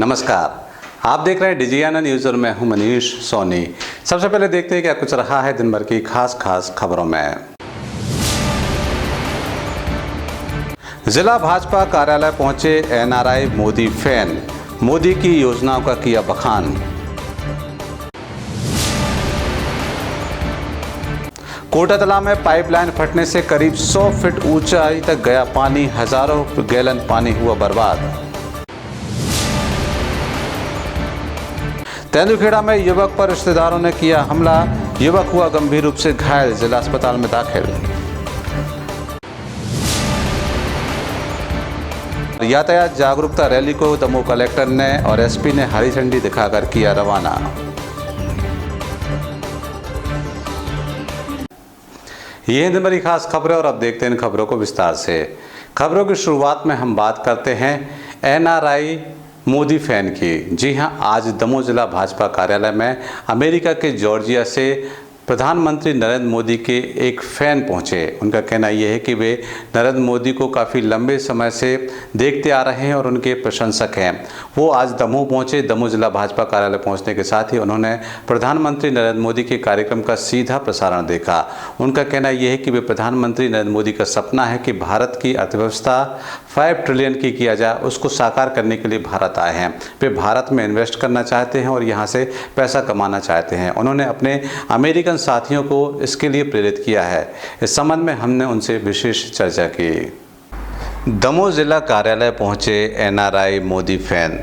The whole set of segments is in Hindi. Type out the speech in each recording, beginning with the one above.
नमस्कार, आप देख रहे हैं डिजियाना न्यूज़ और मैं हूं मनीष सोनी। सबसे पहले देखते हैं क्या कुछ रहा है दिन भर की खास खबरों में। जिला भाजपा कार्यालय पहुंचे एनआरआई मोदी फैन, मोदी की योजनाओं का किया बखान। कोटातला में पाइपलाइन फटने से करीब 100 फीट ऊंचाई तक गया पानी, हजारों गैलन पानी हुआ बर्बाद। तेंदुखेड़ा में युवक पर रिश्तेदारों ने किया हमला, युवक हुआ गंभीर रूप से घायल, जिला अस्पताल में दाखिल। यातायात जागरूकता रैली को दमोह कलेक्टर ने और एसपी ने हरी झंडी दिखाकर किया रवाना। ये दिन भरी खास खबरें और अब देखते हैं इन खबरों को विस्तार से। खबरों की शुरुआत में हम बात करते हैं एनआरआई मोदी फैन की। जी हां, आज दमोह जिला भाजपा कार्यालय में अमेरिका के जॉर्जिया से प्रधानमंत्री नरेंद्र मोदी के एक फ़ैन पहुंचे। उनका कहना यह है कि वे नरेंद्र मोदी को काफ़ी लंबे समय से देखते आ रहे हैं और उनके प्रशंसक हैं। वो आज दमोह पहुंचे। दमोह जिला भाजपा कार्यालय पहुंचने के साथ ही उन्होंने प्रधानमंत्री नरेंद्र मोदी के कार्यक्रम का सीधा प्रसारण देखा। उनका कहना यह है कि वे प्रधानमंत्री नरेंद्र मोदी का सपना है कि भारत की अर्थव्यवस्था 5 ट्रिलियन की किया जाए, उसको साकार करने के लिए भारत आए हैं। वे भारत में इन्वेस्ट करना चाहते हैं और यहाँ से पैसा कमाना चाहते हैं। उन्होंने अपने अमेरिकन साथियों को इसके लिए प्रेरित किया है। इस संबंध में हमने उनसे विशेष चर्चा की। दमोह जिला कार्यालय पहुंचे एनआरआई मोदी फैन।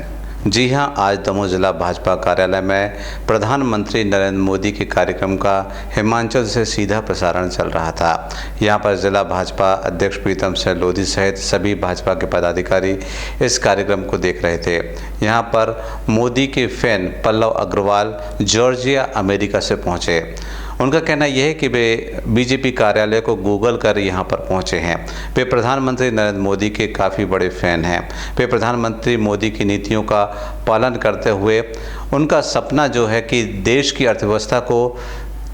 जी हां, आज दमोह जिला भाजपा कार्यालय में प्रधानमंत्री नरेंद्र मोदी के कार्यक्रम का हिमाचल से सीधा प्रसारण चल रहा था। यहां पर जिला भाजपा अध्यक्ष प्रीतम सिंह लोधी सहित सभी भाजपा के पदाधिकारी इस कार्यक्रम को देख रहे थे। यहां पर मोदी के fan Pallav Agarwal Georgia America से पहुंचे। उनका कहना यह है कि वे बीजेपी कार्यालय को गूगल कर यहाँ पर पहुँचे हैं। वे प्रधानमंत्री नरेंद्र मोदी के काफ़ी बड़े फ़ैन हैं। वे प्रधानमंत्री मोदी की नीतियों का पालन करते हुए उनका सपना जो है कि देश की अर्थव्यवस्था को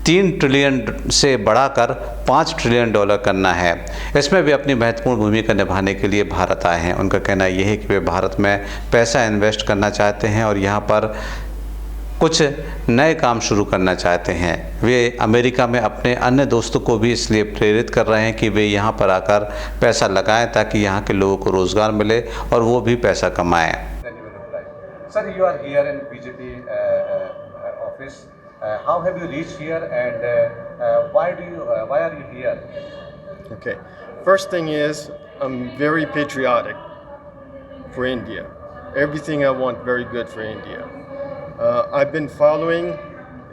3 ट्रिलियन से बढ़ाकर 5 ट्रिलियन डॉलर करना है। इसमें वे अपनी महत्वपूर्ण भूमिका निभाने के लिए भारत आए हैं। उनका कहना यह है कि वे भारत में पैसा इन्वेस्ट करना चाहते हैं और यहाँ पर कुछ नए काम शुरू करना चाहते हैं। वे अमेरिका में अपने अन्य दोस्तों को भी इसलिए प्रेरित कर रहे हैं कि वे यहाँ पर आकर पैसा लगाएं ताकि यहाँ के लोगों को रोज़गार मिले और वो भी पैसा कमाएं। Sir, you are here in BJP office. How have you reached here and why are you here? Okay. First thing is I'm very patriotic for India. Everything I want very good for India. I've been following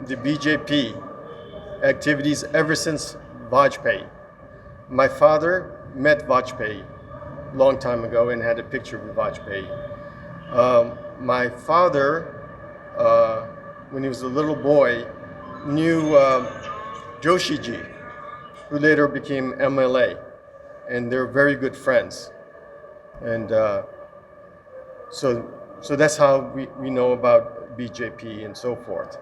the BJP activities ever since Vajpayee. My father met Vajpayee a long time ago and had a picture with Vajpayee. My father, when he was a little boy, knew Joshi ji, who later became MLA, and they're very good friends. And so that's how we know about BJP and so forth.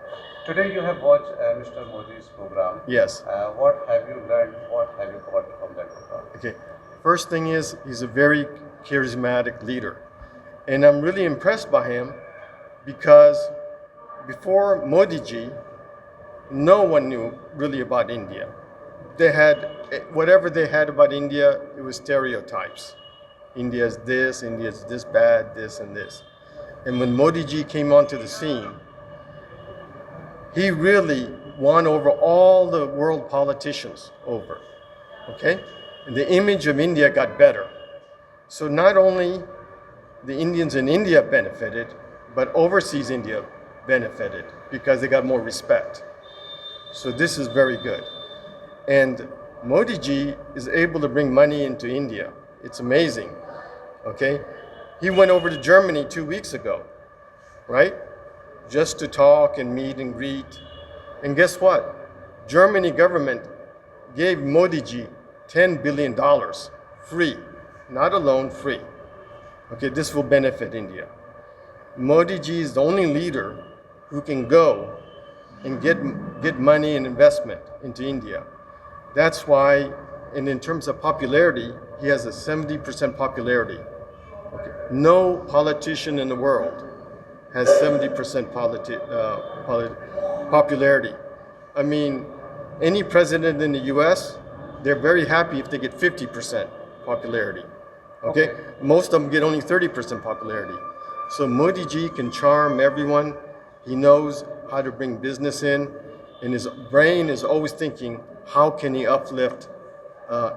Today you have watched Mr. Modi's program. Yes. What have you learned? What have you got from that program? Okay. First thing is he's a very charismatic leader. And I'm really impressed by him because before Modi ji, no one knew really about India. They had, whatever they had about India, it was stereotypes. India's this, India's this bad, this and this. And when Modi ji came onto the scene, he really won over all the world politicians over, okay? And the image of India got better. So not only the Indians in India benefited, but overseas India benefited because they got more respect. So this is very good. And Modi ji is able to bring money into India. It's amazing, okay? He went over to Germany 2 weeks ago, right? Just to talk and meet and greet. And guess what? Germany government gave Modi ji $10 billion free, not a loan, free. Okay, this will benefit India. Modi ji is the only leader who can go and get money and investment into India. That's why, and in terms of popularity, he has a 70% popularity. Okay. No politician in the world has 70% popularity. I mean, any president in the U.S., they're very happy if they get 50% popularity. Okay? Most of them get only 30% popularity. So Modi ji can charm everyone. He knows how to bring business in, and his brain is always thinking, how can he uplift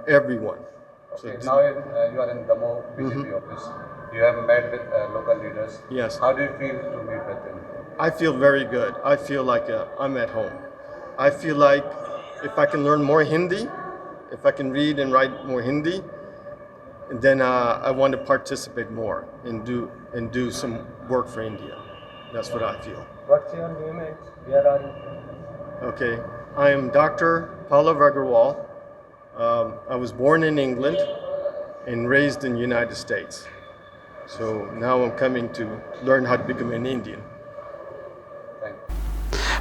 everyone? Okay, now you are in Damoh BJP office. You have met with local leaders. Yes. How do you feel to meet with them? I feel very good. I feel like I'm at home. I feel like if I can learn more Hindi, if I can read and write more Hindi, then I want to participate more and do some work for India. That's what I feel. What's your name and where are you? Okay, I am Dr. Pallav Agarwal. I was born in England and raised in the United States. So now I'm coming to learn how to become an Indian. Thank you.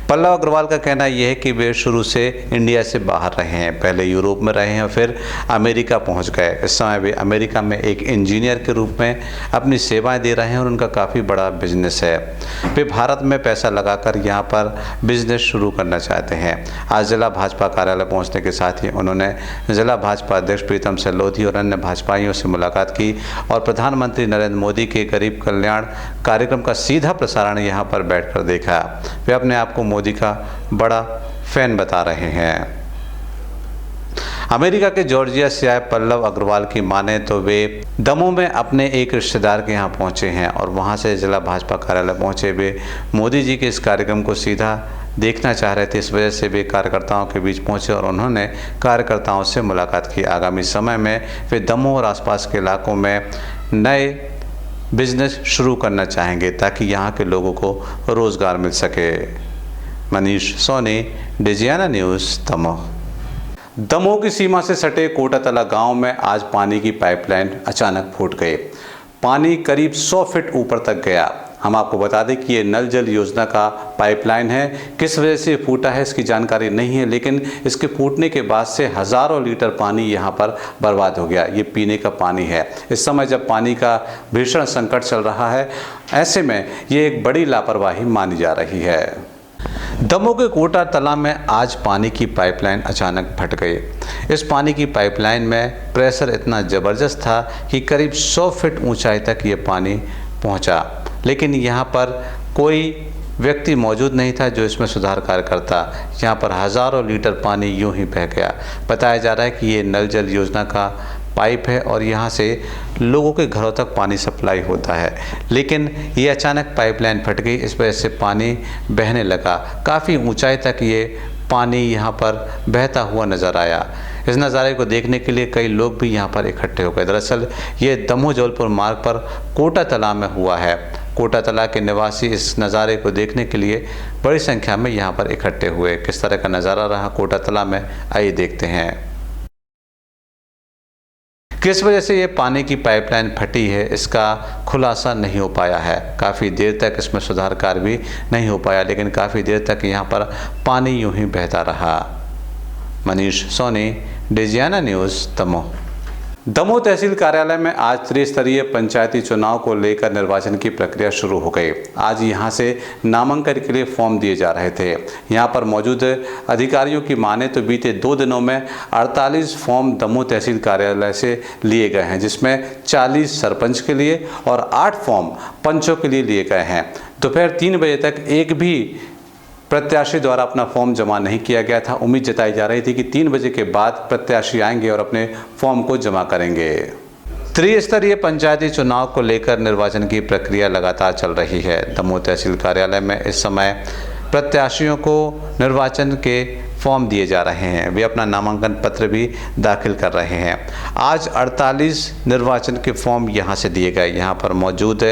Pallav Agarwal का कहना यह है कि वे शुरू से इंडिया से बाहर रहे हैं, पहले यूरोप में रहे हैं, फिर अमेरिका पहुंच गए। इस समय वे अमेरिका में एक इंजीनियर के रूप में अपनी सेवाएं दे रहे हैं और उनका काफ़ी बड़ा बिजनेस है। वे भारत में पैसा लगाकर यहां पर बिजनेस शुरू करना चाहते हैं। आज जिला भाजपा कार्यालय पहुंचने के साथ ही उन्होंने जिला भाजपा अध्यक्ष प्रीतम सिंह लोधी और अन्य भाजपाइयों से मुलाकात की और प्रधानमंत्री नरेंद्र मोदी के गरीब कल्याण कार्यक्रम का सीधा प्रसारण यहां पर बैठकर देखा। वे अपने आप को मोदी का बड़ा फैन बता रहे हैं। अमेरिका के जॉर्जिया से आए पल्लव अग्रवाल की माने तो वे दमोह में अपने एक रिश्तेदार के यहाँ पहुँचे हैं और वहाँ से जिला भाजपा कार्यालय पहुँचे। वे मोदी जी के इस कार्यक्रम को सीधा देखना चाह रहे थे, इस वजह से वे कार्यकर्ताओं के बीच पहुँचे और उन्होंने कार्यकर्ताओं से मुलाकात की। आगामी समय में वे दमोह और आसपास के इलाकों में नए बिजनेस शुरू करना चाहेंगे ताकि यहाँ के लोगों को रोज़गार मिल सके। मनीष सोनी, डिजियाना न्यूज़, दमोह। दमोह की सीमा से सटे कोटातला गांव में आज पानी की पाइपलाइन अचानक फूट गई। पानी करीब 100 फीट ऊपर तक गया। हम आपको बता दें कि ये नल जल योजना का पाइपलाइन है। किस वजह से फूटा है इसकी जानकारी नहीं है, लेकिन इसके फूटने के बाद से हज़ारों लीटर पानी यहाँ पर बर्बाद हो गया। ये पीने का पानी है। इस समय जब पानी का भीषण संकट चल रहा है, ऐसे में ये एक बड़ी लापरवाही मानी जा रही है। दमोह के कोटा तला में आज पानी की पाइपलाइन अचानक फट गई। इस पानी की पाइपलाइन में प्रेशर इतना ज़बरदस्त था कि करीब 100 फीट ऊंचाई तक ये पानी पहुंचा, लेकिन यहाँ पर कोई व्यक्ति मौजूद नहीं था जो इसमें सुधार कार्य करता। यहाँ पर हज़ारों लीटर पानी यूं ही बह गया। बताया जा रहा है कि ये नल जल योजना का पाइप है और यहाँ से लोगों के घरों तक पानी सप्लाई होता है, लेकिन ये अचानक पाइपलाइन फट गई। इस वजह से पानी बहने लगा। काफ़ी ऊंचाई तक ये पानी यहाँ पर बहता हुआ नज़र आया। इस नज़ारे को देखने के लिए कई लोग भी यहाँ पर इकट्ठे हो गए। दरअसल ये दमोह जबलपुर मार्ग पर कोटा तला में हुआ है। कोटा तला के निवासी इस नज़ारे को देखने के लिए बड़ी संख्या में यहाँ पर इकट्ठे हुए। किस तरह का नज़ारा रहा कोटा तला में, आइए देखते हैं। किस वजह से ये पानी की पाइपलाइन फटी है इसका खुलासा नहीं हो पाया है। काफ़ी देर तक इसमें सुधार कार्य भी नहीं हो पाया, लेकिन काफ़ी देर तक यहाँ पर पानी यूं ही बहता रहा। मनीष सोनी, डिजियाना न्यूज़, दमोह। दमोह तहसील कार्यालय में आज त्रिस्तरीय पंचायती चुनाव को लेकर निर्वाचन की प्रक्रिया शुरू हो गई। आज यहां से नामांकन के लिए फॉर्म दिए जा रहे थे। यहां पर मौजूद अधिकारियों की माने तो बीते 2 दिनों में 48 फॉर्म दमोह तहसील कार्यालय से लिए गए हैं, जिसमें 40 सरपंच के लिए और 8 फॉर्म पंचों के लिए लिए गए हैं। दोपहर 3 बजे तक एक भी प्रत्याशी द्वारा अपना फॉर्म जमा नहीं किया गया था। उम्मीद जताई जा रही थी कि 3 बजे के बाद प्रत्याशी आएंगे और अपने फॉर्म को जमा करेंगे। त्रिस्तरीय पंचायती चुनाव को लेकर निर्वाचन की प्रक्रिया लगातार चल रही है। दमोह तहसील कार्यालय में इस समय प्रत्याशियों को निर्वाचन के फॉर्म दिए जा रहे हैं। वे अपना नामांकन पत्र भी दाखिल कर रहे हैं। आज 48 निर्वाचन के फॉर्म यहां से दिए गए। यहां पर मौजूद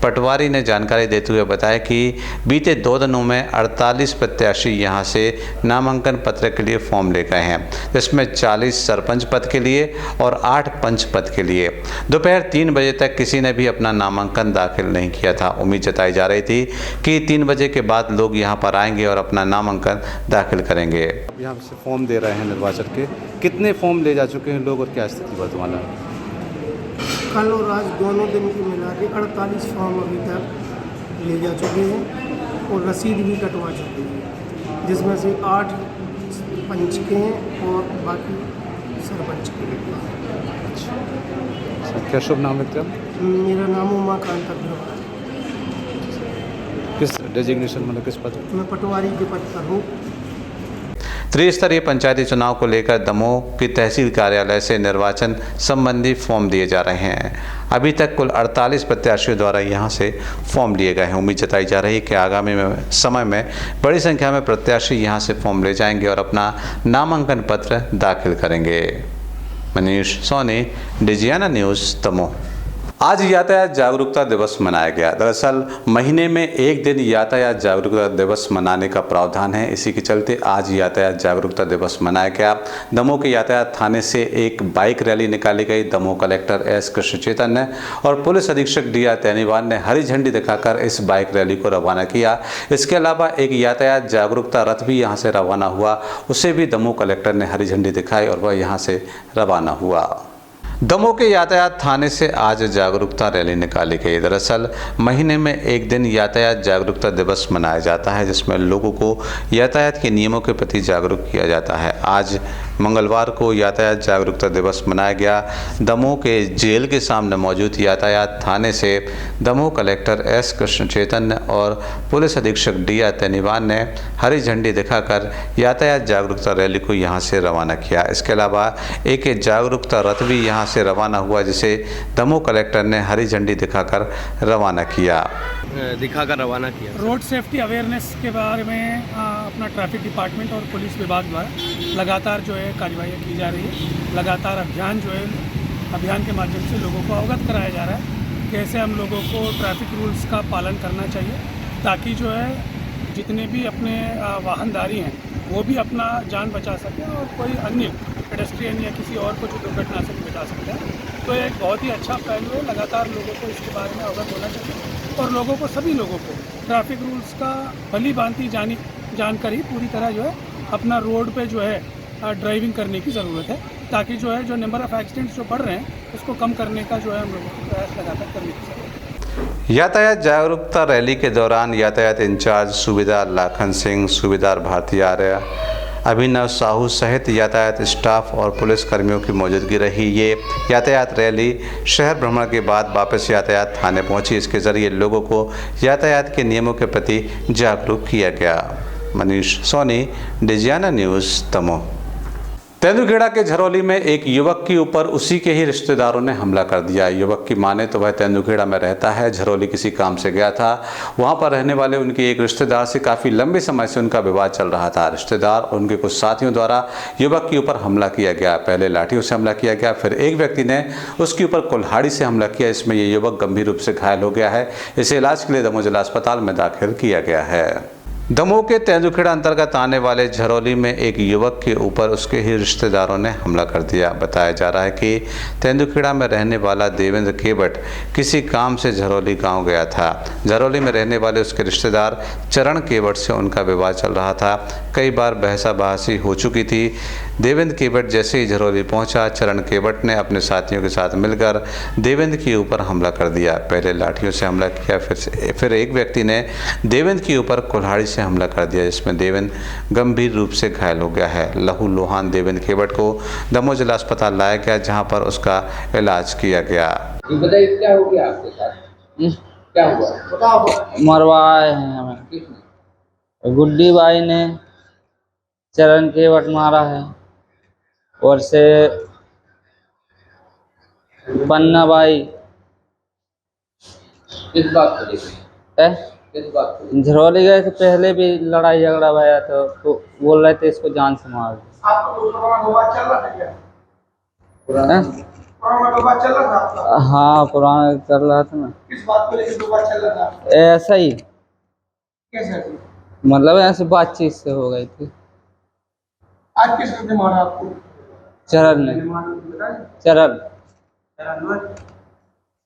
पटवारी ने जानकारी देते हुए बताया कि बीते 2 दिनों में 48 प्रत्याशी यहां से नामांकन पत्र के लिए फॉर्म ले गए हैं, जिसमें 40 सरपंच पद के लिए और 8 पंच पद के लिए। दोपहर 3 बजे तक किसी ने भी अपना नामांकन दाखिल नहीं किया था। उम्मीद जताई जा रही थी कि 3 बजे के बाद लोग यहाँ पर आएंगे और अपना नामांकन दाखिल करेंगे। यहाँ से फॉर्म दे रहे हैं निर्वाचन के। कितने फॉर्म ले जा चुके हैं लोग और क्या स्थिति वर्तमान है? कल और आज दोनों दिन की मिला के 48 फॉर्म अभी तक ले जा चुके हैं और रसीद भी कटवा चुके हैं, जिसमें से 8 पंच के हैं और बाकी सरपंच के हैं। क्या शुभ नाम है? मेरा नाम उमाकांत अग्रवाल, किस डेजिग्नेशन मतलब किस पद? मैं पटवारी के पद पर हूँ। त्रिस्तरीय पंचायती चुनाव को लेकर दमोह की तहसील कार्यालय से निर्वाचन संबंधी फॉर्म दिए जा रहे हैं। अभी तक कुल 48 प्रत्याशियों द्वारा यहां से फॉर्म लिए गए हैं। उम्मीद जताई जा रही है कि आगामी समय में बड़ी संख्या में प्रत्याशी यहां से फॉर्म ले जाएंगे और अपना नामांकन पत्र दाखिल करेंगे। मनीष सोनी, डिजियाना न्यूज़, दमोह। आज यातायात जागरूकता दिवस मनाया गया। दरअसल महीने में एक दिन यातायात जागरूकता दिवस मनाने का प्रावधान है। इसी के चलते आज यातायात जागरूकता दिवस मनाया गया। दमोह के यातायात थाने से एक बाइक रैली निकाली गई। दमोह कलेक्टर एस कृष्ण चैतन्य और पुलिस अधीक्षक डी आर तैनीवाल ने हरी झंडी दिखाकर इस बाइक रैली को रवाना किया। इसके अलावा एक यातायात जागरूकता रथ भी यहाँ से रवाना हुआ, उसे भी दमोह कलेक्टर ने हरी झंडी दिखाई और वह यहाँ से रवाना हुआ। दमोह के यातायात थाने से आज जागरूकता रैली निकाली गई। दरअसल महीने में एक दिन यातायात जागरूकता दिवस मनाया जाता है, जिसमें लोगों को यातायात के नियमों के प्रति जागरूक किया जाता है। आज मंगलवार को यातायात जागरूकता दिवस मनाया गया। दमोह के जेल के सामने मौजूद यातायात थाने से दमोह कलेक्टर एस कृष्ण चैतन्य और पुलिस अधीक्षक डी आर तैनीवाल ने हरी झंडी दिखाकर यातायात जागरूकता रैली को यहां से रवाना किया। इसके अलावा एक जागरूकता रथ भी यहां से रवाना हुआ, जिसे दमोह कलेक्टर ने हरी झंडी दिखाकर रवाना किया। रोड सेफ्टी अवेयरनेस के बारे में अपना ट्रैफिक डिपार्टमेंट और पुलिस विभाग द्वारा लगातार जो है कार्यवाही की जा रही है। लगातार अभियान के माध्यम से लोगों को अवगत कराया जा रहा है कैसे हम लोगों को ट्रैफिक रूल्स का पालन करना चाहिए, ताकि जो है जितने भी अपने वाहनधारी हैं वो भी अपना जान बचा सकें और कोई अन्य पेडेस्ट्रियन या किसी और को जो दुर्घटना से बचा सकते हैं। तो एक बहुत ही अच्छा पहलू है। लगातार लोगों को इसके बारे में अवगत होना चाहिए और लोगों को, सभी लोगों को ट्रैफिक रूल्स का भली भांति जानकर ही पूरी तरह जो है अपना रोड पे जो है ड्राइविंग करने की ज़रूरत है, ताकि जो है जो नंबर ऑफ़ एक्सीडेंट्स जो बढ़ रहे हैं उसको कम करने का जो है हम लोगों को प्रयास लगातार करने की ज़रूरत है। यातायात जागरूकता रैली के दौरान यातायात इंचार्ज सूबेदार लाखन सिंह, सूबेदार भारती आर्य, अभिनव साहू सहित यातायात स्टाफ और पुलिस कर्मियों की मौजूदगी रही। ये यातायात रैली शहर भ्रमण के बाद वापस यातायात थाने पहुंची। इसके जरिए लोगों को यातायात के नियमों के प्रति जागरूक किया गया। मनीष सोनी, डिजियाना न्यूज़, दमोह। तेंदुखेड़ा के झरौली में एक युवक के ऊपर उसी के ही रिश्तेदारों ने हमला कर दिया। युवक की माने तो वह तेंदुखेड़ा में रहता है। झरौली किसी काम से गया था। वहां पर रहने वाले उनके एक रिश्तेदार से काफ़ी लंबे समय से उनका विवाद चल रहा था। रिश्तेदार और उनके कुछ साथियों द्वारा युवक के ऊपर हमला किया गया। पहले लाठियों से हमला किया गया, फिर एक व्यक्ति ने उसके ऊपर कुल्हाड़ी से हमला किया। इसमें यह युवक गंभीर रूप से घायल हो गया है। इसे इलाज के लिए दमोह जिला अस्पताल में दाखिल किया गया है। दमोह के तेंदुखेड़ा अंतर्गत आने वाले झरौली में एक युवक के ऊपर उसके ही रिश्तेदारों ने हमला कर दिया। बताया जा रहा है कि तेंदुखेड़ा में रहने वाला देवेंद्र केवट किसी काम से झरौली गांव गया था। झरौली में रहने वाले उसके रिश्तेदार चरण केवट से उनका विवाद चल रहा था। कई बार बहसा बहसी हो चुकी थी। देवेंद्र केवट जैसे ही झरौली पहुंचा, चरण केवट ने अपने साथियों के साथ मिलकर देवेंद्र के ऊपर हमला कर दिया। पहले लाठियों से हमला किया, फिर एक व्यक्ति ने देवेंद्र के ऊपर कुल्हाड़ी से हमला कर दिया, जिसमें देवेंद्र गंभीर रूप से घायल हो गया है। लहूलुहान देवेंद्र केवट को दमोह जिला अस्पताल लाया गया, जहां पर उसका इलाज किया गया। बताइए क्या हो गया आपके साथ? क्या हुआ? मरवाए हैं हमें। गुड्डी बाई ने चरण केवट मारा है और से पन्ना बाई। किस बात को लेकर? किस बात को? झरौली गए थे, पहले भी लड़ाई झगड़ा भया था, तो बोल रहे थे इसको जान से मार दो। हाँ, पुराना चल रहा था ना। किस बात को लेकर दो बार चल रहा था? ऐसा ही, कैसे? मतलब ऐसे बातचीत से हो गई थी। आज किसने मारा आपको? चरण ने,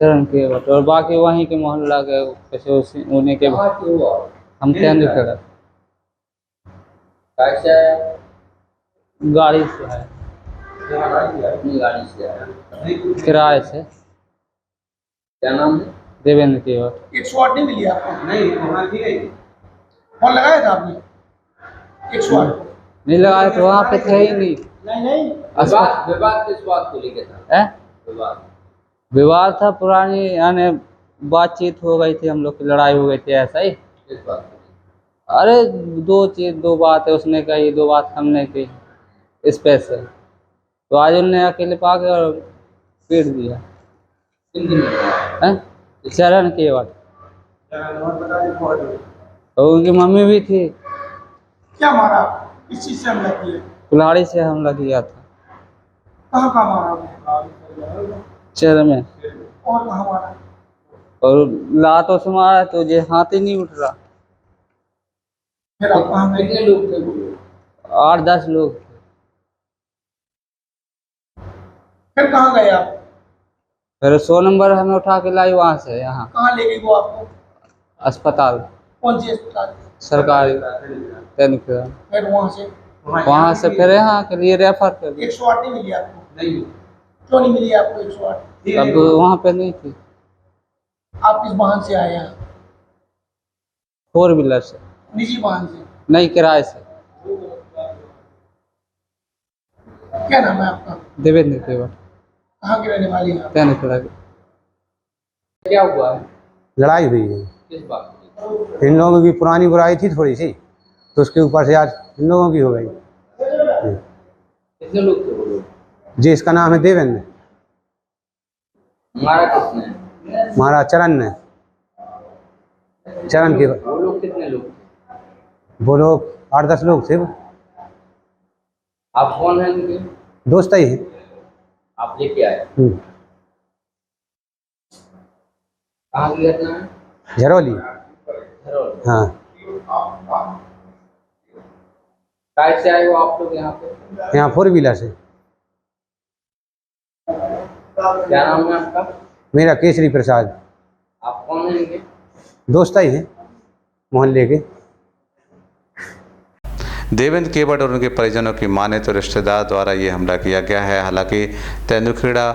चरण केवट और बाकी वहीं के मोहल्ला के कुछ उन्हीं के। हम तेंदुखेड़ा गाड़ी से है, अपनी गाड़ी से आया। किराए से। क्या नाम है? देवेंद्र केवट। 108 नहीं मिली आपको? नहीं, फोन लगाया था आपने 108? नहीं लगाए तो वहाँ पे थे ही नहीं। नहीं विवाद विवाद किस बात को लेके था? है विवाद विवाद था पुरानी, यानी बातचीत हो गई थी, हम लोग की लड़ाई हो गई थी, ऐसा ही। किस बात को? अरे दो बातें उसने कही, दो बात हमने की इस पे से, तो आज उनने अकेले पाके और पीट दिया। किन किन ने मारा? हैं चरण केवट, और उनकी मम्मी भी थी। क्या मारा? किस चीज से हमला किया? कुल्हाड़ी से हमला किया था कहाँ कहाँ मारा आपने? चरण में, और कहाँ मारा? और लातों से मारा तो ये हाथ ही नहीं उठ रहा। फिर आप कहाँ गए? कितने लोग थे वो? 8-10 लोग थे। फिर कहाँ गए आप? फिर 100 नंबर हमें उठा के लाई वहाँ से यहाँ कहाँ ले गई वो आपको? अस्पताल कौन सी अस्पताल? सरकारी दैनिक। फिर वहाँ से फिर यहाँ के लिए रेफर कर दिया। 108 नहीं मिली आपको? नहीं, क्यों नहीं मिली आपको 108? अब वहाँ पे नहीं थी। आप किस वाहन से आए हैं? 4 व्हीलर से, निजी वाहन से? नहीं किराए से। क्या नाम है आपका? देवेंद्र केवट, कहाँ के रहने वाले हैं आप? दैनिक। क्या हुआ है? लड़ाई हुई है। किस बात को लेके? इन लोगों की पुरानी बुराई थी थोड़ी सी, तो उसके ऊपर से आज इन लोगों की हो गई। कितने लोग थे वो लोग? जी, इसका नाम है देवेंद्र। मारा किसने? महाराज चरण ने, चरण के वो लोग कितने लोग थे? वो लोग 8-10 लोग थे। आप कौन हैं उनके? दोस्त ही हैं। आप लेके आए? कहाँ की घटना है? झरौली। धरौली। हाँ, काय से आए हो आप लोग यहाँ पे? यहाँ 4 व्हीलर से। क्या नाम है आपका? मेरा केसरी प्रसाद। आप कौन हैं इनके? दोस्त ही हैं मोहल्ले के। देवेंद्र केवट और उनके परिजनों की माने तो रिश्तेदार द्वारा ये हमला किया गया है। हालांकि तेंदुखेड़ा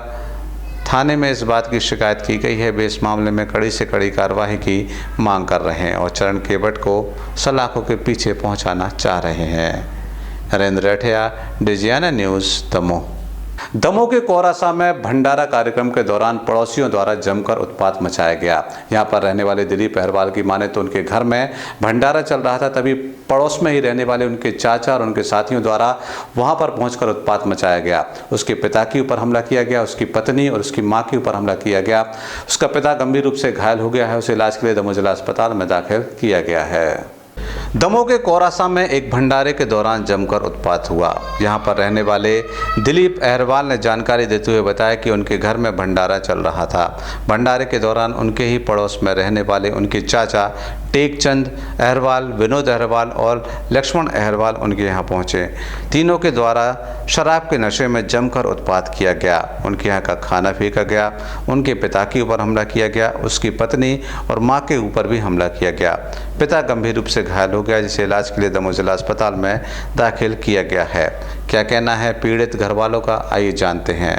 थाने में इस बात की शिकायत की गई है। वे इस मामले में कड़ी से कड़ी कार्रवाई की मांग कर रहे हैं और चरण केवट को सलाखों के पीछे पहुंचाना चाह रहे हैं। नरेंद्र रेठिया, डिजियाना न्यूज़, दमोह। दमोह के कोरासा में भंडारा कार्यक्रम के दौरान पड़ोसियों द्वारा जमकर उत्पात मचाया गया। यहां पर रहने वाले दिलीप अहरवाल की माने तो उनके घर में भंडारा चल रहा था, तभी पड़ोस में ही रहने वाले उनके चाचा और उनके साथियों द्वारा वहां पर पहुंचकर उत्पात मचाया गया। उसके पिता के ऊपर हमला किया गया, उसकी पत्नी और उसकी मां के ऊपर हमला किया गया। उसका पिता गंभीर रूप से घायल हो गया है, उसे इलाज के लिए दमोह जिला अस्पताल में दाखिल किया गया है। दमोह के कोरासा में एक भंडारे के दौरान जमकर उत्पात हुआ। यहां पर रहने वाले दिलीप अहरवाल ने जानकारी देते हुए बताया कि उनके घर में भंडारा चल रहा था। भंडारे के दौरान उनके ही पड़ोस में रहने वाले उनके चाचा टेकचंद अहरवाल, विनोद अहरवाल और लक्ष्मण अहरवाल उनके यहाँ पहुँचे। तीनों के द्वारा शराब के नशे में जमकर उत्पात किया गया। उनके यहाँ का खाना फेंका गया, उनके पिता के ऊपर हमला किया गया, उसकी पत्नी और माँ के ऊपर भी हमला किया गया। पिता गंभीर रूप से घायल हो गया, जिसे इलाज के लिए दमोह जिला अस्पताल में दाखिल किया गया है। क्या कहना है पीड़ित घर वालों का, आइए जानते हैं।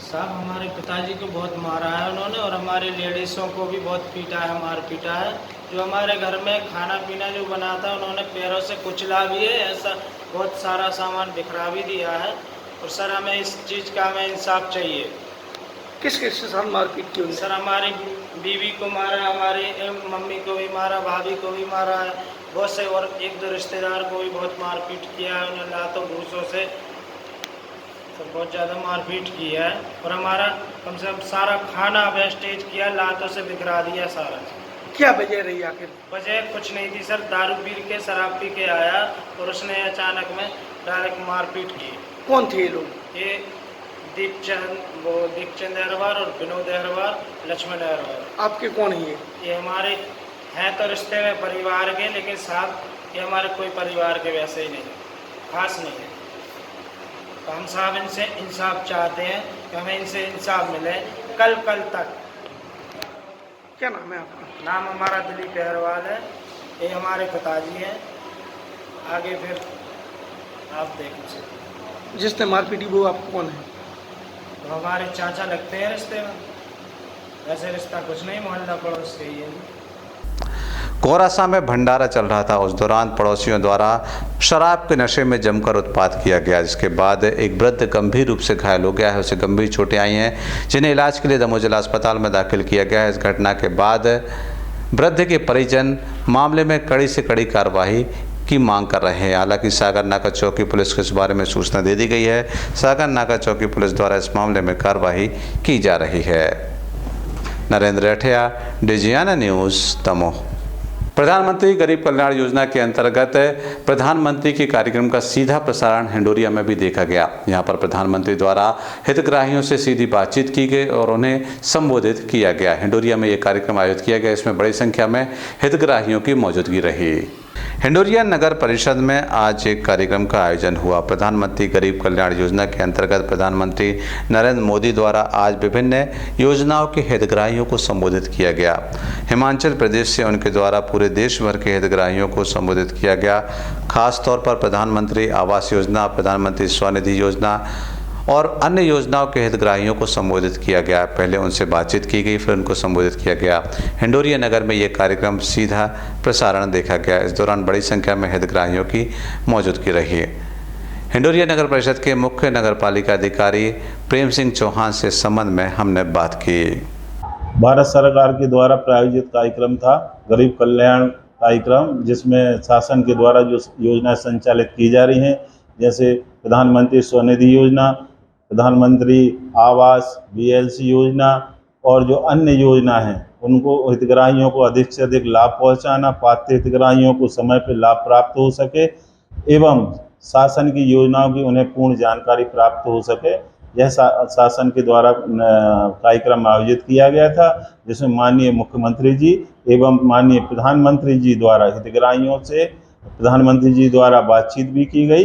साहब, हमारे पिताजी को बहुत मारा है उन्होंने और हमारे लेडीज़ों को भी बहुत पीटा है, मार पीटा है। जो हमारे घर में खाना पीना जो बनाता है उन्होंने पैरों से कुचला भी है, ऐसा बहुत सारा सामान बिखरा भी दिया है। और सर, हमें इस चीज़ का हमें इंसाफ चाहिए। किस किस के साथ मारपीट की हुई? सर, हमारी बीवी को मारा, हमारी मम्मी को भी मारा, भाभी को भी मारा है, बहुत से और 1-2 रिश्तेदार को भी बहुत मारपीट किया है। उन्हें लातों घूसों से तो बहुत ज़्यादा मारपीट की है और हमारा कम से कम सारा खाना वेस्टेज किया, लातों से बिखरा दिया सारा। क्या वजह रही आखिर? वजह कुछ नहीं थी सर, दारू पी के शराब पी के आया और उसने अचानक में डायरेक्ट मारपीट की। कौन थे ये लोग? ये दीपचंद अहरवाल और विनोद अहरवाल, लक्ष्मण अहरवाल। आपके कौन है ये हमारे हैं तो रिश्ते में परिवार के, लेकिन साहब ये हमारे कोई परिवार के वैसे ही नहीं, खास नहीं है। तो हम साहब इनसे इंसाफ चाहते हैं कि हमें इनसे इंसाफ मिले कल तक। क्या नाम है आपका? नाम हमारा दिलीप अहरवाल है, ये हमारे पिताजी हैं। आगे फिर आप देख लीजिए। जिसने मारपीटी वो आपको कौन है? तो हमारे चाचा लगते हैं रिश्ते में। ऐसे रिश्ता कुछ नहीं, मोहल्ला पड़ोस से ही है। कोरासा में भंडारा चल रहा था। उस दौरान पड़ोसियों द्वारा शराब के नशे में जमकर उत्पात किया गया, जिसके बाद एक वृद्ध गंभीर रूप से घायल हो गया है। उसे गंभीर चोटें आई हैं, जिन्हें इलाज के लिए दमोह जिला अस्पताल में दाखिल किया गया है। इस घटना के बाद वृद्ध के परिजन मामले में कड़ी से कड़ी कार्रवाई की मांग कर रहे हैं। हालांकि सागर नाका चौकी पुलिस को इस बारे में सूचना दे दी गई है। सागर नाका चौकी पुलिस द्वारा इस मामले में कार्रवाई की जा रही है। नरेंद्र रेठिया, डिजियाना न्यूज़, दमोह। प्रधानमंत्री गरीब कल्याण योजना के अंतर्गत प्रधानमंत्री के कार्यक्रम का सीधा प्रसारण हिंडोरिया में भी देखा गया। यहां पर प्रधानमंत्री द्वारा हितग्राहियों से सीधी बातचीत की गई और उन्हें संबोधित किया गया। हिंडोरिया में यह कार्यक्रम आयोजित किया गया। इसमें बड़ी संख्या में हितग्राहियों की मौजूदगी रही। हिंडोरिया नगर परिषद में आज एक कार्यक्रम का आयोजन हुआ। प्रधानमंत्री गरीब कल्याण योजना के अंतर्गत प्रधानमंत्री नरेंद्र मोदी द्वारा आज विभिन्न योजनाओं के हितग्राहियों को संबोधित किया गया। हिमाचल प्रदेश से उनके द्वारा पूरे देश भर के हितग्राहियों को संबोधित किया गया। खास तौर पर प्रधानमंत्री आवास योजना, प्रधानमंत्री स्वनिधि योजना और अन्य योजनाओं के हितग्राहियों को संबोधित किया गया। पहले उनसे बातचीत की गई, फिर उनको संबोधित किया गया। हिंडोरिया नगर में ये कार्यक्रम सीधा प्रसारण देखा गया। इस दौरान बड़ी संख्या में हितग्राहियों की मौजूदगी रही। हिंडोरिया नगर परिषद के मुख्य नगरपालिका अधिकारी प्रेम सिंह चौहान से संबंध में हमने बात की। भारत सरकार के द्वारा प्रायोजित कार्यक्रम था गरीब कल्याण कार्यक्रम, जिसमें शासन के द्वारा जो योजना संचालित की जा रही हैं, जैसे प्रधानमंत्री स्वनिधि योजना, प्रधानमंत्री आवास, BLC योजना और जो अन्य योजना हैं, उनको हितग्राहियों को अधिक से अधिक लाभ पहुंचाना, पात्र हितग्राहियों को समय पर लाभ प्राप्त हो सके एवं शासन की योजनाओं की उन्हें पूर्ण जानकारी प्राप्त हो सके, यह शासन के द्वारा कार्यक्रम आयोजित किया गया था, जिसमें माननीय मुख्यमंत्री जी एवं माननीय प्रधानमंत्री जी द्वारा हितग्राहियों से प्रधानमंत्री जी द्वारा बातचीत भी की गई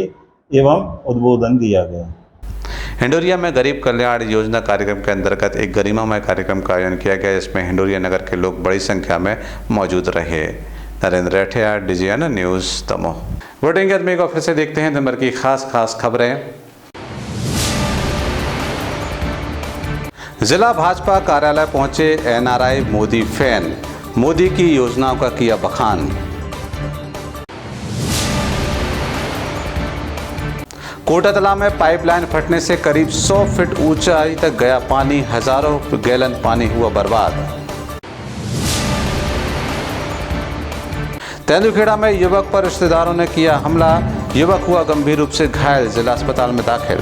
एवं उद्बोधन दिया गया। हिंडोरिया में गरीब कल्याण योजना कार्यक्रम के अंतर्गत एक गरिमामय कार्यक्रम का आयोजन किया गया, जिसमें हिंडोरिया नगर के लोग बड़ी संख्या में मौजूद रहे। नरेंद्र रेठिया, डिजियाना न्यूज़, दमोह। वोटिंग के बाद में एक फिर से देखते हैं दिन भर की खास खबरें। जिला भाजपा कार्यालय पहुंचे NRI मोदी फैन, मोदी की योजनाओं का किया बखान। कोटा तालाब में पाइपलाइन फटने से करीब 100 फीट ऊंचाई तक गया पानी, हजारों गैलन पानी हुआ बर्बाद। तेंदुखेड़ा में युवक पर रिश्तेदारों ने किया हमला, युवक हुआ गंभीर रूप से घायल, जिला अस्पताल में दाखिल।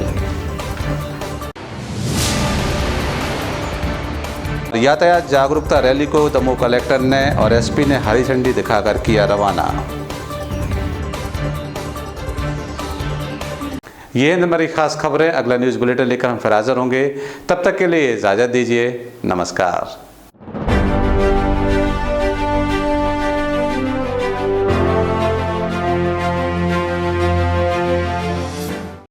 यातायात जागरूकता रैली को दमोह कलेक्टर ने और SP ने हरी झंडी दिखाकर किया रवाना। ये हमारी खास खबरें। अगला न्यूज़ बुलेटिन लेकर हम फिर हाजिर होंगे। तब तक के लिए इजाज़त दीजिए। नमस्कार।